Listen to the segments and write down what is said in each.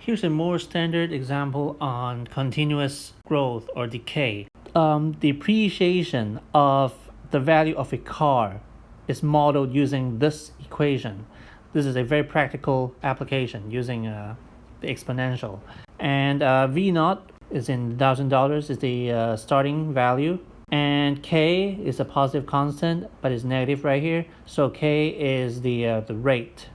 Here's a more standard example on continuous growth or decay. Depreciation of the value of a car is modeled using this equation. This is a very practical application using the exponential. And V naught is in $1,000 is the starting value. And K is a positive constant, but it's negative right here. So K is the rate.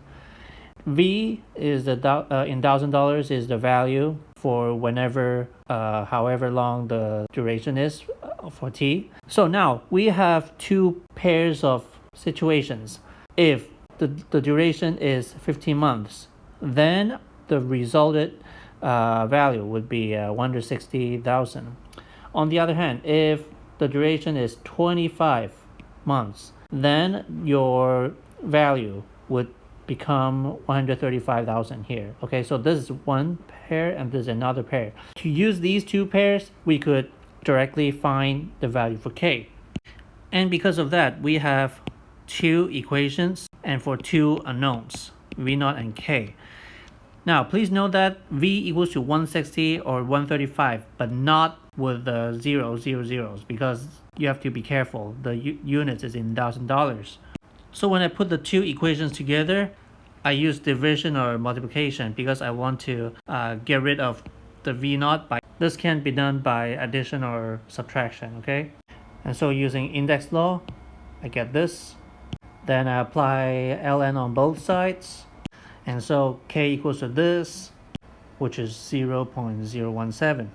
V is in $1,000 is the value for whenever, however long the duration is for T. So now we have two pairs of situations. If the duration is 15 months, then the resulted value would be 160,000. On the other hand, if the duration is 25 months, then your value would become 135,000 here. Okay, so this is one pair and this is another pair. To use these two pairs, we could directly find the value for K. And because of that, we have two equations and for two unknowns, V0 and K. Now, please note that V equals to 160 or 135, but not with the zeros, because you have to be careful. The units is in $1,000. So when I put the two equations together, I use division or multiplication because I want to get rid of the V0. This can be done by addition or subtraction, okay? And so using index law, I get this. Then I apply ln on both sides. And so K equals to this, which is 0.017.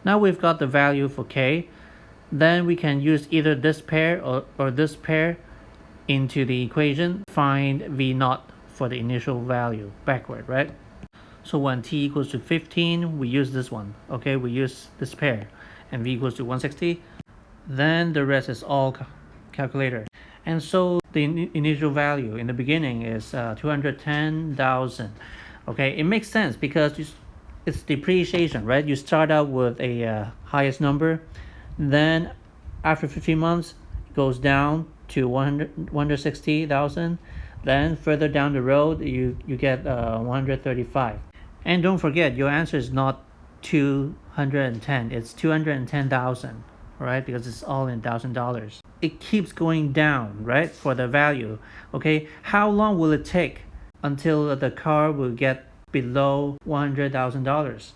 Now we've got the value for K. Then we can use either this pair or this pair into the equation, find V0 for the initial value backward, right? So when T equals to 15, we use this one, okay? We use this pair, and V equals to 160. Then the rest is all calculator. And so the initial value in the beginning is 210,000. Okay, it makes sense because it's depreciation, right? You start out with a highest number, then after 15 months, it goes down to 160,000. Then further down the road, you get 135. And don't forget, your answer is not 210, it's 210,000, right? Because it's all in $1,000. It keeps going down, right, for the value. Okay, how long will it take until the car will get below $100,000?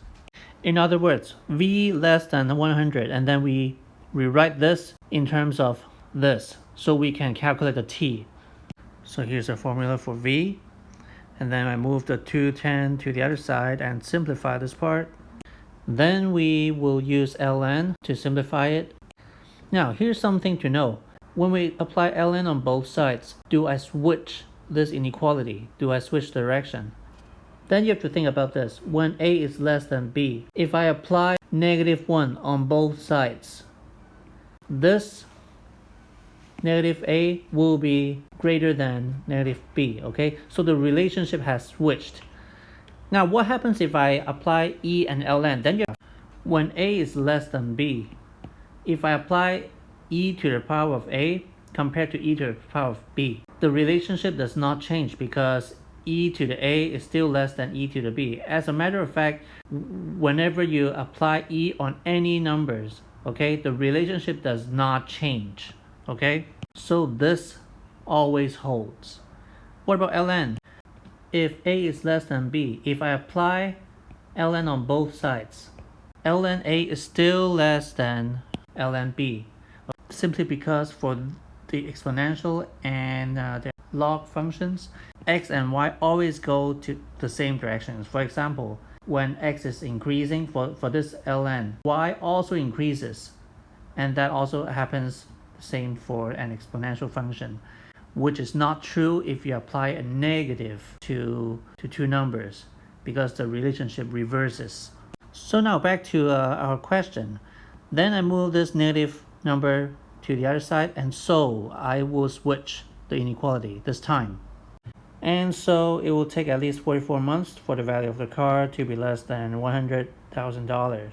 In other words, V less than 100, and then we rewrite this in terms of this, so we can calculate the T. So here's a formula for V, and then I move the 210 to the other side and simplify this part. Then we will use ln to simplify it. Now, here's something to know. When we apply ln on both sides, do I switch this inequality? Do I switch direction? Then you have to think about this. When A is less than B, if I apply -1 on both sides, this negative A will be greater than negative B, okay? So the relationship has switched. Now, what happens if I apply E and ln? Then when A is less than B, if I apply e to the power of A compared to e to the power of B, the relationship does not change because e to the A is still less than e to the B. As a matter of fact, whenever you apply e on any numbers, okay, the relationship does not change, okay? So this always holds. What about ln? If A is less than B, if I apply ln on both sides, ln A is still less than ln B, simply because for the exponential and the log functions, x and y always go to the same directions. For example, when x is increasing for this ln, y also increases, and that also happens the same for an exponential function, which is not true if you apply a negative to two numbers, because the relationship reverses. So now back to our question. Then I move this negative number to the other side, and so I will switch the inequality this time. And so it will take at least 44 months for the value of the car to be less than $100,000.